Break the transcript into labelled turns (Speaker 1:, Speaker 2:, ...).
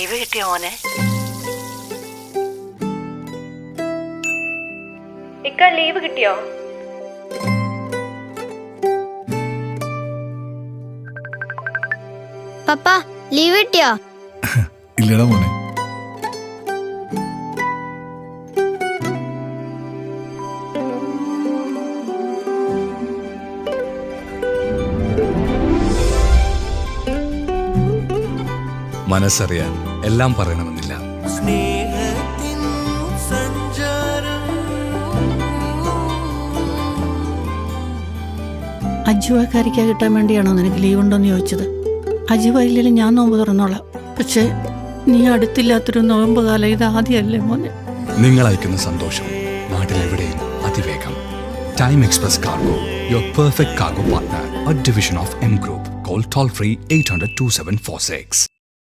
Speaker 1: Leave കിട്ടിയോ മോനെ?
Speaker 2: ഇക്ക ലീവ് കിട്ടിയോ?
Speaker 3: പപ്പ ലീവ് കിട്ടിയോ?
Speaker 4: ഇല്ലടാ മോനെ.
Speaker 5: മനസ്സറിയാൻ എല്ലാം പറയണമെന്നില്ല.
Speaker 6: അജുവക്കാരിക്കാ കിട്ടാൻ വേണ്ടിയാണോ നിനക്ക് ലീവ് ഉണ്ടോന്ന് ചോദിച്ചത്? അജുവായില്ലെങ്കിലും ഞാൻ നോമ്പ് തുറന്നോളാം. പക്ഷെ നീ അടുത്തില്ലാത്തൊരു നോമ്പ് കാലം ഇത് ആദ്യമല്ലേ മോനെ.
Speaker 5: നിങ്ങൾ അയക്കുന്ന സന്തോഷം നാട്ടിലെവിടെയും അതിവേഗം. Time express cargo, your perfect cargo partner, a division of M Group. Call toll free 800 2746.